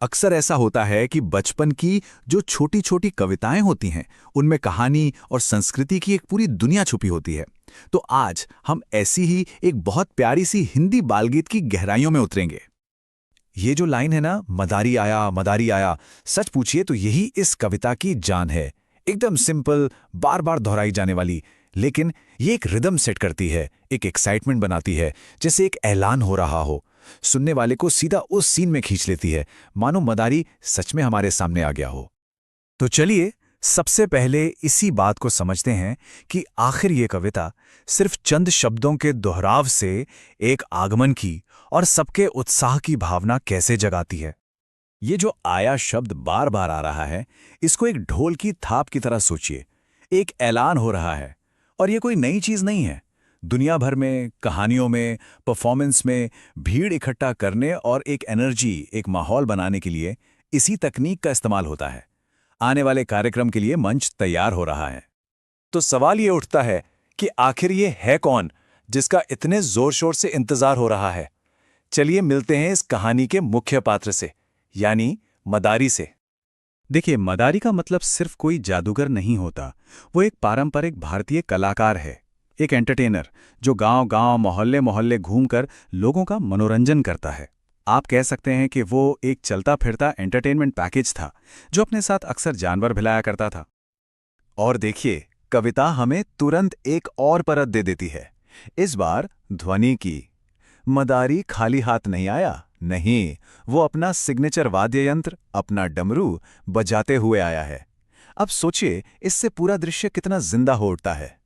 अक्सर ऐसा होता है कि बचपन की जो छोटी छोटी कविताएं होती हैं उनमें कहानी और संस्कृति की एक पूरी दुनिया छुपी होती है। तो आज हम ऐसी ही एक बहुत प्यारी सी हिंदी बालगीत की गहराइयों में उतरेंगे। ये जो लाइन है ना, मदारी आया, सच पूछिए तो यही इस कविता की जान है। एकदम सिंपल, बार बार दोहराई जाने वाली, लेकिन ये एक रिदम सेट करती है, एक एक्साइटमेंट बनाती है, जैसे एक ऐलान हो रहा हो। सुनने वाले को सीधा उस सीन में खींच लेती है, मानो मदारी सच में हमारे सामने आ गया हो। तो चलिए सबसे पहले इसी बात को समझते हैं कि आखिर ये कविता सिर्फ चंद शब्दों के दोहराव से एक आगमन की और सबके उत्साह की भावना कैसे जगाती है। ये जो आया शब्द बार बार आ रहा है, इसको एक ढोल की थाप की तरह सोचिए। एक ऐलान हो रहा है, और ये कोई नई चीज नहीं है। दुनिया भर में, कहानियों में, परफॉर्मेंस में भीड़ इकट्ठा करने और एक एनर्जी, एक माहौल बनाने के लिए इसी तकनीक का इस्तेमाल होता है। आने वाले कार्यक्रम के लिए मंच तैयार हो रहा है। तो सवाल ये उठता है कि आखिर ये है कौन जिसका इतने जोर शोर से इंतजार हो रहा है। चलिए मिलते हैं इस कहानी के मुख्य पात्र से, यानी मदारी से। देखिए, मदारी का मतलब सिर्फ कोई जादूगर नहीं होता। वो एक पारंपरिक भारतीय कलाकार है, एक एंटरटेनर जो गांव-गांव, मोहल्ले-मोहल्ले घूमकर लोगों का मनोरंजन करता है। आप कह सकते हैं कि वो एक चलता फिरता एंटरटेनमेंट पैकेज था जो अपने साथ अक्सर जानवर भिलाया करता था। और देखिए, कविता हमें तुरंत एक और परत दे देती है, इस बार ध्वनि की। मदारी खाली हाथ नहीं आया, नहीं, वो अपना सिग्नेचर वाद्य यंत्र, अपना डमरू बजाते हुए आया है। अब सोचिए, इससे पूरा दृश्य कितना जिंदा हो उठता है।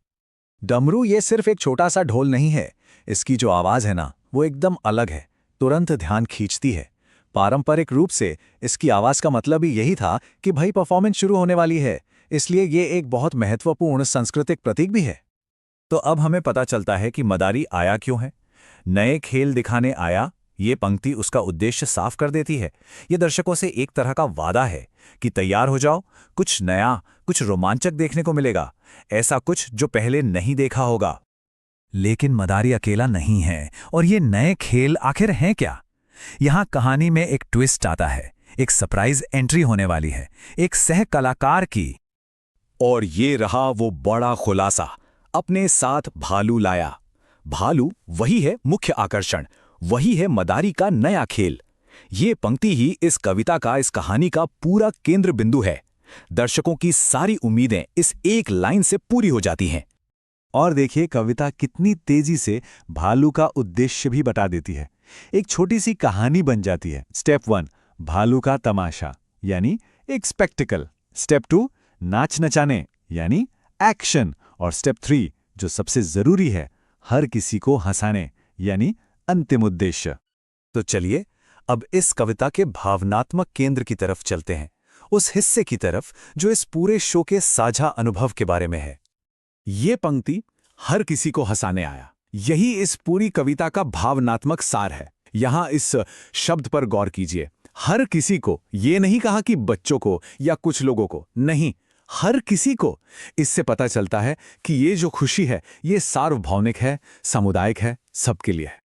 डमरू ये सिर्फ एक छोटा सा ढोल नहीं है, इसकी जो आवाज है ना, वो एकदम अलग है, तुरंत ध्यान खींचती है। पारंपरिक रूप से इसकी आवाज का मतलब ही यही था कि भाई परफॉर्मेंस शुरू होने वाली है, इसलिए ये एक बहुत महत्वपूर्ण सांस्कृतिक प्रतीक भी है। तो अब हमें पता चलता है कि मदारी आया क्यों है। नए खेल दिखाने आया, ये पंक्ति उसका उद्देश्य साफ कर देती है। ये दर्शकों से एक तरह का वादा है कि तैयार हो जाओ, कुछ नया, कुछ रोमांचक देखने को मिलेगा, ऐसा कुछ जो पहले नहीं देखा होगा। लेकिन मदारी अकेला नहीं है, और ये नए खेल आखिर हैं क्या? यहां कहानी में एक ट्विस्ट आता है, एक सरप्राइज एंट्री होने वाली है, एक सह कलाकार की। और ये रहा वो बड़ा खुलासा, अपने साथ भालू लाया। भालू वही है मुख्य आकर्षण, वही है मदारी का नया खेल। ये पंक्ति ही इस कविता का, इस कहानी का पूरा केंद्र बिंदु है। दर्शकों की सारी उम्मीदें इस एक लाइन से पूरी हो जाती हैं। और देखिए, कविता कितनी तेजी से भालू का उद्देश्य भी बता देती है। एक छोटी सी कहानी बन जाती है। स्टेप 1, भालू का तमाशा, यानी एक स्पेक्टिकल। स्टेप 2, नाच नचाने, यानी एक्शन। और स्टेप 3, जो सबसे जरूरी है, हर किसी को हंसाने, यानी अंतिम उद्देश्य। तो चलिए अब इस कविता के भावनात्मक केंद्र की तरफ चलते हैं, उस हिस्से की तरफ जो इस पूरे शो के साझा अनुभव के बारे में है। ये पंक्ति, हर किसी को हंसाने आया, यही इस पूरी कविता का भावनात्मक सार है। यहां इस शब्द पर गौर कीजिए, हर किसी को। ये नहीं कहा कि बच्चों को या कुछ लोगों को, नहीं, हर किसी को। इससे पता चलता है कि ये जो खुशी है, ये सार्वभौमिक है, सामुदायिक है, सबके लिए है।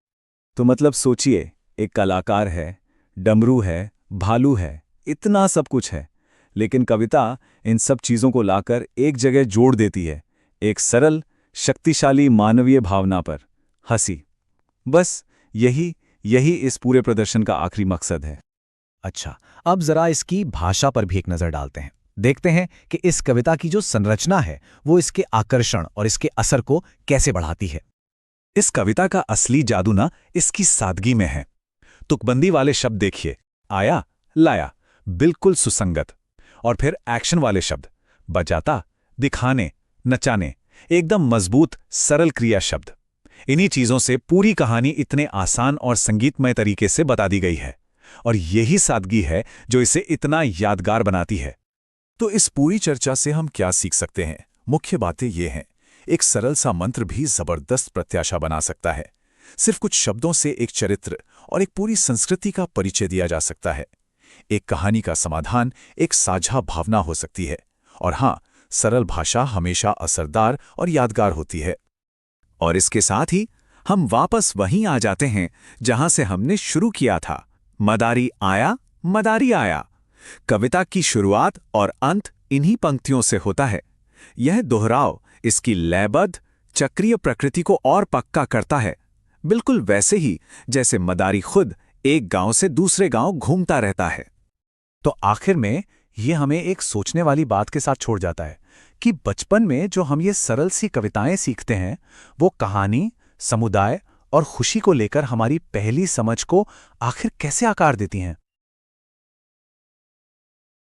तो मतलब सोचिए, एक कलाकार है, डमरू है, भालू है, इतना सब कुछ है, लेकिन कविता इन सब चीजों को लाकर एक जगह जोड़ देती है, एक सरल, शक्तिशाली मानवीय भावना पर, हंसी। बस यही इस पूरे प्रदर्शन का आखिरी मकसद है। अच्छा, अब जरा इसकी भाषा पर भी एक नजर डालते हैं। देखते हैं कि इस कविता की जो संरचना है वो इसके आकर्षण और इसके असर को कैसे बढ़ाती है। इस कविता का असली जादू ना इसकी सादगी में है। तुकबंदी वाले शब्द देखिए, आया, लाया, बिल्कुल सुसंगत। और फिर एक्शन वाले शब्द, बजाता, दिखाने, नचाने, एकदम मजबूत, सरल क्रिया शब्द। इन्हीं चीजों से पूरी कहानी इतने आसान और संगीतमय तरीके से बता दी गई है, और यही सादगी है जो इसे इतना यादगार बनाती है। तो इस पूरी चर्चा से हम क्या सीख सकते हैं? मुख्य बातें ये हैं, एक सरल सा मंत्र भी जबरदस्त प्रत्याशा बना सकता है। सिर्फ कुछ शब्दों से एक चरित्र और एक पूरी संस्कृति का परिचय दिया जा सकता है। एक कहानी का समाधान एक साझा भावना हो सकती है। और हां, सरल भाषा हमेशा असरदार और यादगार होती है। और इसके साथ ही हम वापस वहीं आ जाते हैं जहां से हमने शुरू किया था। मदारी आया, मदारी आया। कविता की शुरुआत और अंत इन्हीं पंक्तियों से होता है। यह दोहराव इसकी लयबद्ध चक्रीय प्रकृति को और पक्का करता है, बिल्कुल वैसे ही जैसे मदारी खुद एक गांव से दूसरे गांव घूमता रहता है। तो आखिर में ये हमें एक सोचने वाली बात के साथ छोड़ जाता है कि बचपन में जो हम ये सरल सी कविताएं सीखते हैं, वो कहानी, समुदाय और खुशी को लेकर हमारी पहली समझ को आखिर कैसे आकार देती हैं।